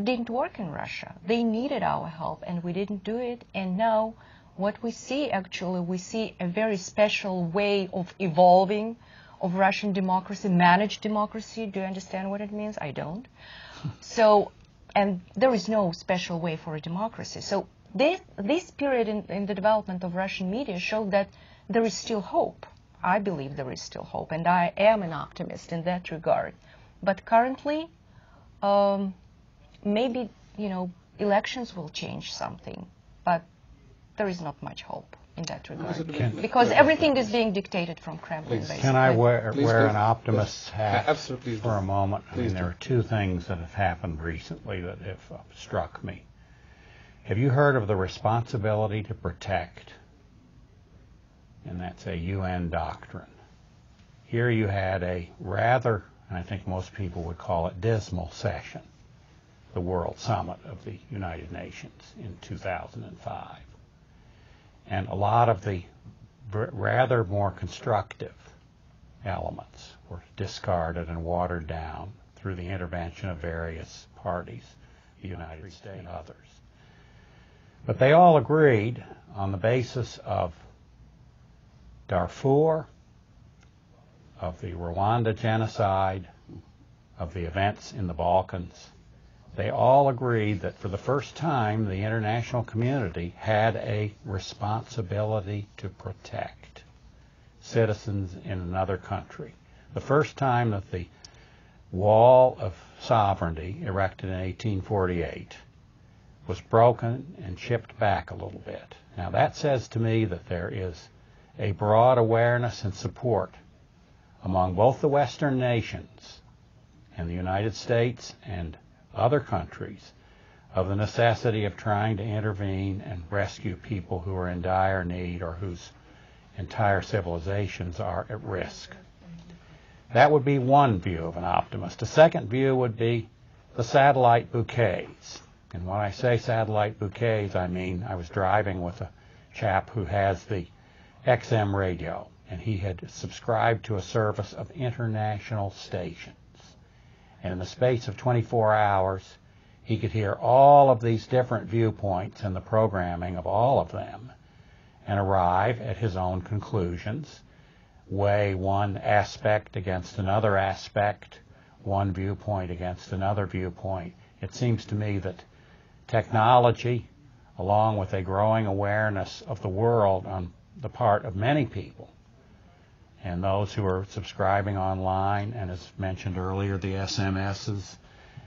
didn't work in Russia. They needed our help, and we didn't do it. And now what we see, actually, we see a very special way of evolving of Russian democracy, managed democracy. Do you understand what it means? I don't. So, and there is no special way for a democracy. So this period in the development of Russian media showed that there is still hope. I believe there is still hope, and I am an optimist in that regard. But currently, maybe, elections will change something, but there is not much hope in that regard. Because everything is being dictated from Kremlin, basically. Can I wear an optimist's hat Absolutely. for a moment? I mean, Please there are two things that have happened recently that have struck me. Have you heard of the responsibility to protect? And that's a UN doctrine. Here you had a rather, I think most people would call it, dismal session, the World Summit of the United Nations in 2005. And a lot of the rather more constructive elements were discarded and watered down through the intervention of various parties, the United States and others. But they all agreed on the basis of Darfur, of the Rwanda genocide, of the events in the Balkans. They all agreed that for the first time the international community had a responsibility to protect citizens in another country. The first time that the wall of sovereignty erected in 1848 was broken and chipped back a little bit. Now that says to me that there is a broad awareness and support among both the Western nations and the United States and other countries of the necessity of trying to intervene and rescue people who are in dire need or whose entire civilizations are at risk. That would be one view of an optimist. A second view would be the satellite bouquets. And when I say satellite bouquets, I mean I was driving with a chap who has the XM radio, and he had subscribed to a service of international stations. And in the space of 24 hours, he could hear all of these different viewpoints and the programming of all of them and arrive at his own conclusions, weigh one aspect against another aspect, one viewpoint against another viewpoint. It seems to me that technology, along with a growing awareness of the world on the part of many people, and those who are subscribing online, and as mentioned earlier, the SMSs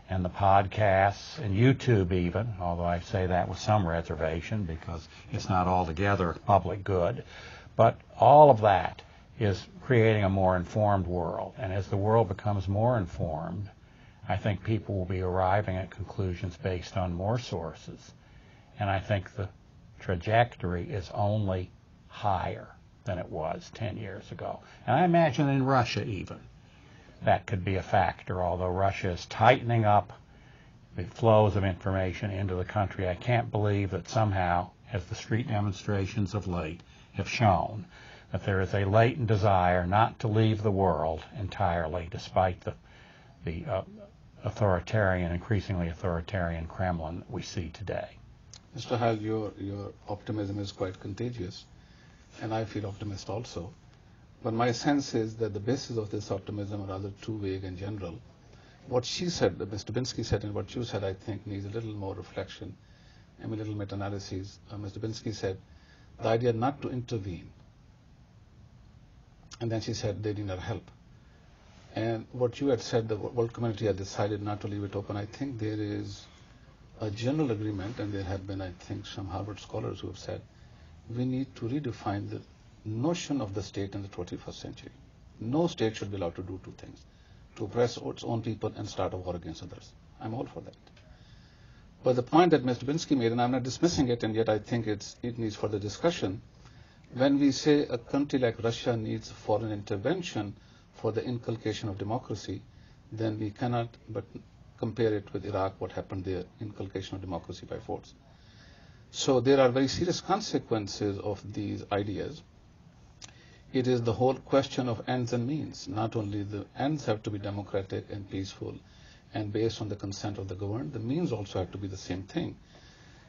and the podcasts and YouTube even, although I say that with some reservation because it's not altogether public good, but all of that is creating a more informed world. And as the world becomes more informed, I think people will be arriving at conclusions based on more sources. And I think the trajectory is only higher than it was 10 years ago. And I imagine in Russia even that could be a factor, although Russia is tightening up the flows of information into the country. I can't believe that somehow, as the street demonstrations of late have shown, that there is a latent desire not to leave the world entirely, despite the authoritarian, increasingly authoritarian Kremlin that we see today. Mr. Heil, your optimism is quite contagious, and I feel optimist also. But my sense is that the basis of this optimism are rather too vague and general. What she said, Ms. Dubinsky said, and what you said, I think, needs a little more reflection and a little meta-analysis. Ms. Dubinsky said the idea not to intervene. And then she said they need our help. And what you had said, the world community had decided not to leave it open. I think there is a general agreement, and there have been, I think, some Harvard scholars who have said, we need to redefine the notion of the state in the 21st century. No state should be allowed to do two things, to oppress its own people and start a war against others. I'm all for that. But the point that Mr. Dubinsky made, and I'm not dismissing it, and yet I think it needs further discussion, when we say a country like Russia needs foreign intervention for the inculcation of democracy, then we cannot but compare it with Iraq, what happened there, inculcation of democracy by force. So there are very serious consequences of these ideas. It is the whole question of ends and means. Not only the ends have to be democratic and peaceful and based on the consent of the governed, the means also have to be the same thing.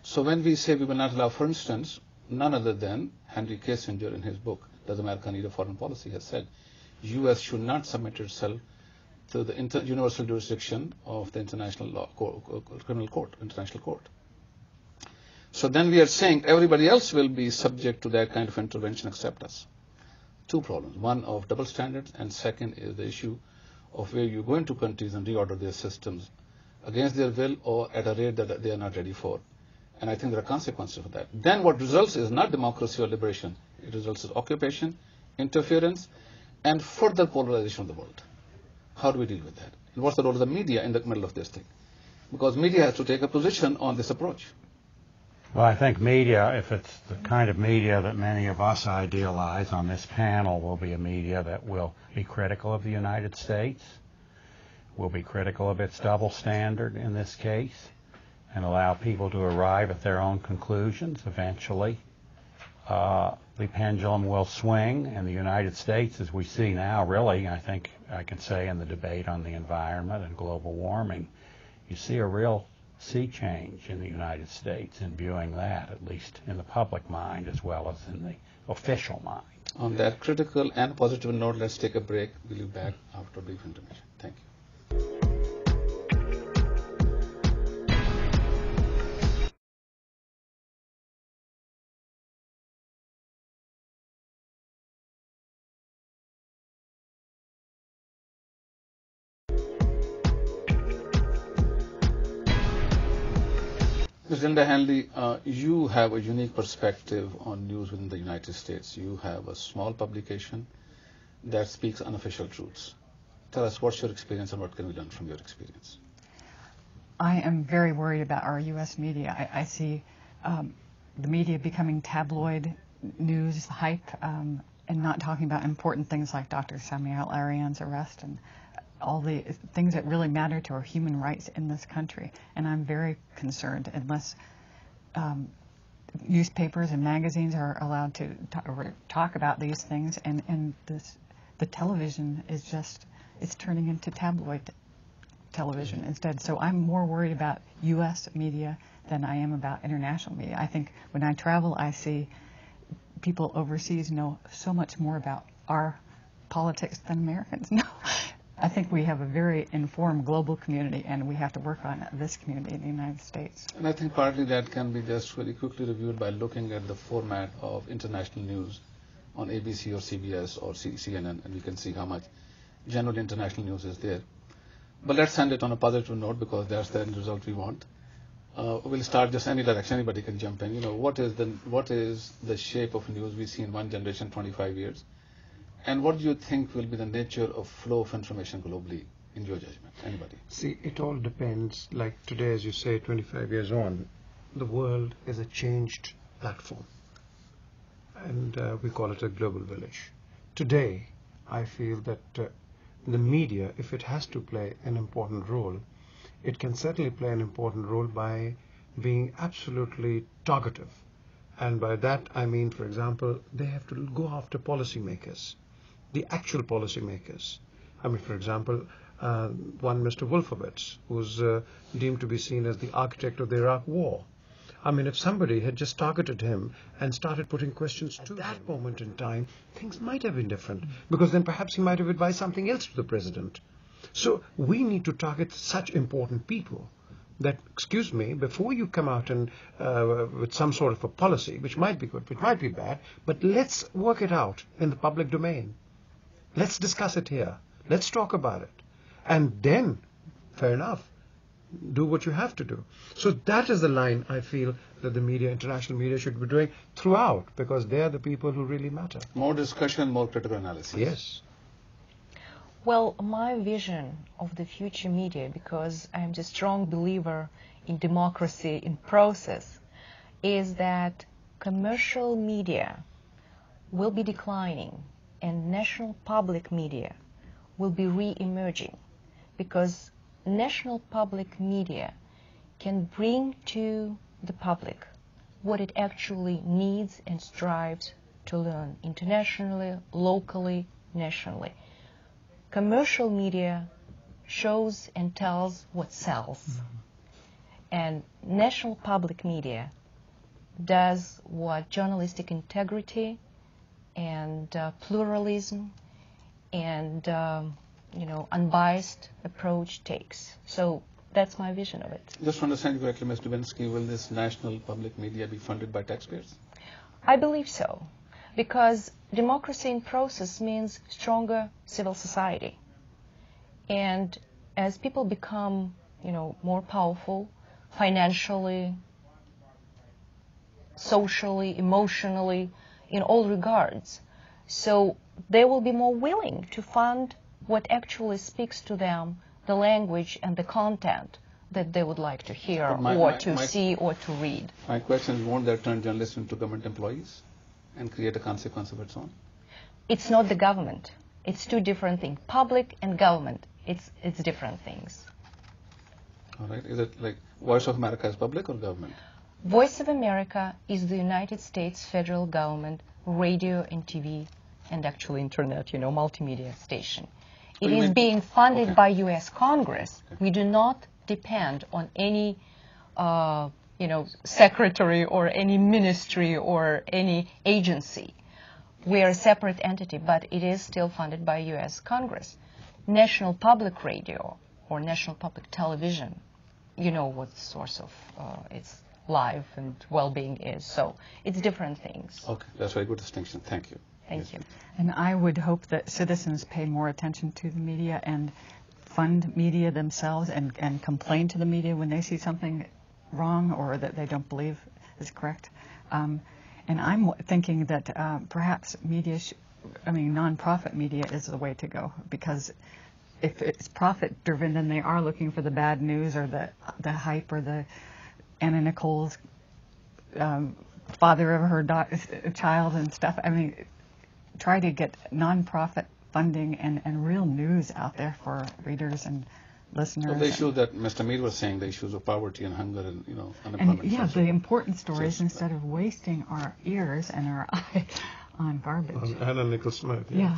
So when we say we will not allow, for instance, none other than Henry Kissinger in his book, Does America Need a Foreign Policy, has said, U.S. should not submit itself to the universal jurisdiction of the international law, criminal court, international court. So then we are saying everybody else will be subject to that kind of intervention except us. Two problems. One of double standards, and second is the issue of where you go into countries and reorder their systems against their will or at a rate that they are not ready for. And I think there are consequences for that. Then what results is not democracy or liberation. It results in occupation, interference, and further polarization of the world. How do we deal with that? And what's the role of the media in the middle of this thing? Because media has to take a position on this approach. Well, I think media, if it's the kind of media that many of us idealize on this panel, will be a media that will be critical of the United States, will be critical of its double standard in this case, and allow people to arrive at their own conclusions eventually. The pendulum will swing, and the United States, as we see now, really, I think I can say in the debate on the environment and global warming, you see a real sea change in the United States in viewing that, at least in the public mind as well as in the official mind. On that critical and positive note, let's take a break. We'll be back after a brief intermission. Thank you. Ms. Delinda Hanley, you have a unique perspective on news within the United States. You have a small publication that speaks unofficial truths. Tell us what's your experience and what can we learn from your experience. I am very worried about our U.S. media. I see the media becoming tabloid news hype and not talking about important things like Dr. Sami al-Arian's arrest and all the things that really matter to our human rights in this country. And I'm very concerned unless newspapers and magazines are allowed to talk about these things, and the television is just, it's turning into tabloid television instead. So I'm more worried about U.S. media than I am about international media. I think when I travel, I see people overseas know so much more about our politics than Americans know. I think we have a very informed global community, and we have to work on this community in the United States. And I think partly that can be just very quickly reviewed by looking at the format of international news on ABC or CBS or CNN, and we can see how much general international news is there. But let's end it on a positive note, because that's the end result we want. We'll start just any direction, anybody can jump in. You know, what is the shape of news we see in one generation, 25 years? And what do you think will be the nature of flow of information globally, in your judgment? Anybody? See, it all depends. Like today, as you say, 25 years on, the world is a changed platform. And we call it a global village. Today, I feel that the media, if it has to play an important role, it can certainly play an important role by being absolutely targetive. And by that, I mean, for example, they have to go after policymakers. The actual policymakers. I mean, for example, one Mr. Wolfowitz, who's deemed to be seen as the architect of the Iraq War. I mean, if somebody had just targeted him and started putting questions to that moment in time, things might have been different, because then perhaps he might have advised something else to the president. So we need to target such important people that, excuse me, before you come out and with some sort of a policy, which might be good, which might be bad, but let's work it out in the public domain. Let's discuss it here. Let's talk about it. And then, fair enough, do what you have to do. So that is the line I feel that the media, international media, should be doing throughout, because they are the people who really matter. More discussion, more critical analysis. Yes. Well, my vision of the future media, because I'm a strong believer in democracy in process, is that commercial media will be declining and national public media will be re-emerging, because national public media can bring to the public what it actually needs and strives to learn internationally, locally, nationally. Commercial media shows and tells what sells. And national public media does what journalistic integrity and pluralism and unbiased approach takes. So that's my vision of it. Just to understand you correctly, Ms. Dubinsky, will this national public media be funded by taxpayers? I believe so, because democracy in process means stronger civil society. And as people become, more powerful financially, socially, emotionally, in all regards, so they will be more willing to fund what actually speaks to them, the language and the content that they would like to hear or to see or to read. My question is, won't that turn journalists into government employees and create a consequence of its own? It's not the government. It's two different things. Public and government, it's different things. All right. Is it like Voice of America is public or government? Voice of America is the United States federal government radio and TV and actually internet, multimedia station. It is being funded by U.S. Congress. We do not depend on any, secretary or any ministry or any agency. We are a separate entity, but it is still funded by U.S. Congress. National Public Radio or National Public Television, what the source of its life and well-being is. So it's different things. Okay, that's a very good distinction. Thank you. Thank you. And I would hope that citizens pay more attention to the media and fund media themselves and complain to the media when they see something wrong or that they don't believe is correct. And I'm thinking that perhaps media, non-profit media is the way to go, because if it's profit-driven, then they are looking for the bad news or the hype or the Anna Nicole's father of her child and stuff. Try to get non-profit funding and real news out there for readers and listeners. So the issue that Mr. Mead was saying, the issues of poverty and hunger and unemployment. And the important stories instead of wasting our ears and our eyes on garbage. On Anna Nicole Smith. Yeah.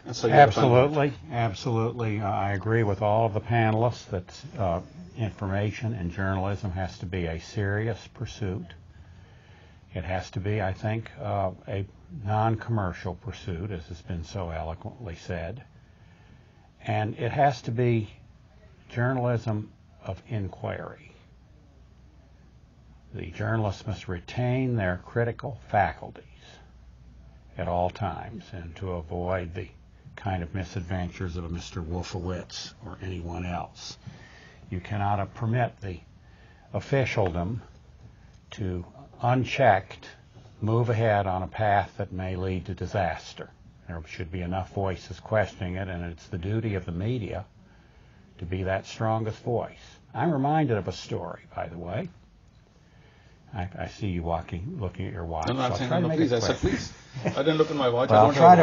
And so Absolutely. I agree with all of the panelists that information and journalism has to be a serious pursuit. It has to be, I think, a non-commercial pursuit, as has been so eloquently said. And it has to be journalism of inquiry. The journalists must retain their critical faculties at all times and to avoid the kind of misadventures of a Mr. Wolfowitz or anyone else. You cannot permit the officialdom to unchecked move ahead on a path that may lead to disaster. There should be enough voices questioning it, and it's the duty of the media to be that strongest voice. I'm reminded of a story, by the way. I see you looking at your watch. No, I'm saying, please. I said, please. I didn't look at my watch. Well, I'll try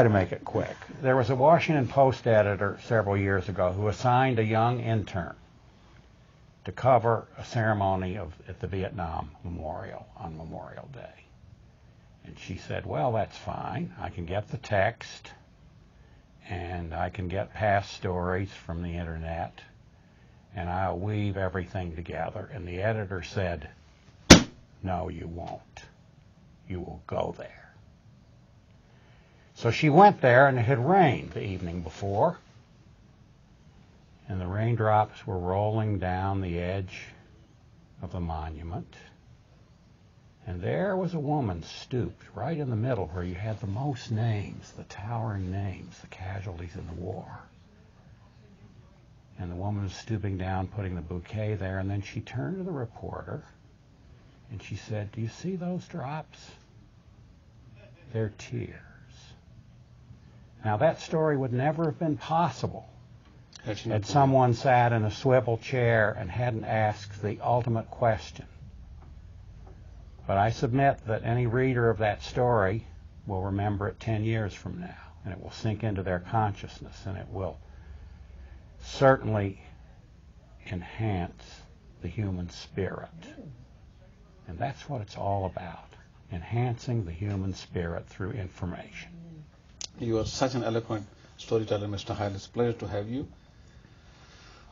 to make it quick. There was a Washington Post editor several years ago who assigned a young intern to cover a ceremony at the Vietnam Memorial on Memorial Day. And she said, well, that's fine. I can get the text, and I can get past stories from the internet, and I'll weave everything together. And the editor said, no, you won't. You will go there. So she went there, and it had rained the evening before, and the raindrops were rolling down the edge of the monument. And there was a woman stooped right in the middle where you had the most names, the towering names, the casualties in the war. And the woman was stooping down, putting the bouquet there, and then she turned to the reporter and she said, "Do you see those drops? They're tears." Now that story would never have been possible had someone sat in a swivel chair and hadn't asked the ultimate question. But I submit that any reader of that story will remember it 10 years from now, and it will sink into their consciousness, and it will certainly enhance the human spirit. And that's what it's all about, enhancing the human spirit through information. You are such an eloquent storyteller, Mr. Heil. It's a pleasure to have you.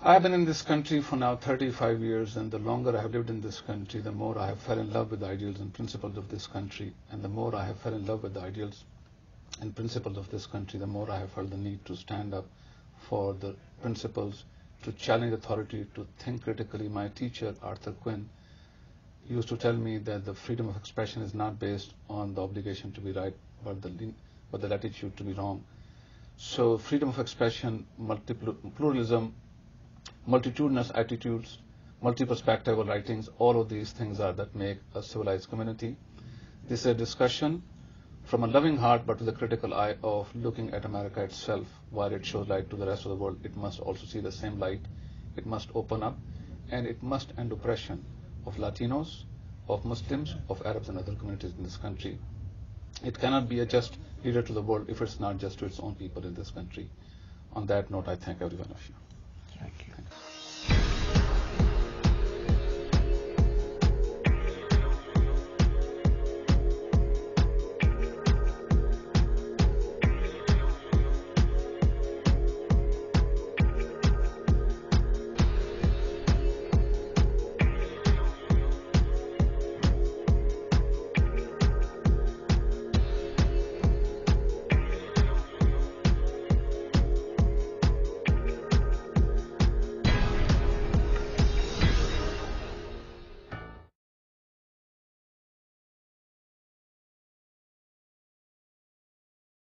I've been in this country for now 35 years, and the longer I have lived in this country, the more I have fell in love with the ideals and principles of this country. And the more I have fell in love with the ideals and principles of this country, the more I have felt the need to stand up for the principles, to challenge authority, to think critically. My teacher, Arthur Quinn, used to tell me that the freedom of expression is not based on the obligation to be right, but the latitude to be wrong. So freedom of expression, pluralism, multitudinous attitudes, multi-perspectival writings, all of these things are that make a civilized community. This is a discussion from a loving heart, but with a critical eye of looking at America itself. While it shows light to the rest of the world, it must also see the same light. It must open up, and it must end oppression of Latinos, of Muslims, of Arabs and other communities in this country. It cannot be a just leader to the world if it's not just to its own people in this country. On that note, I thank every one of you.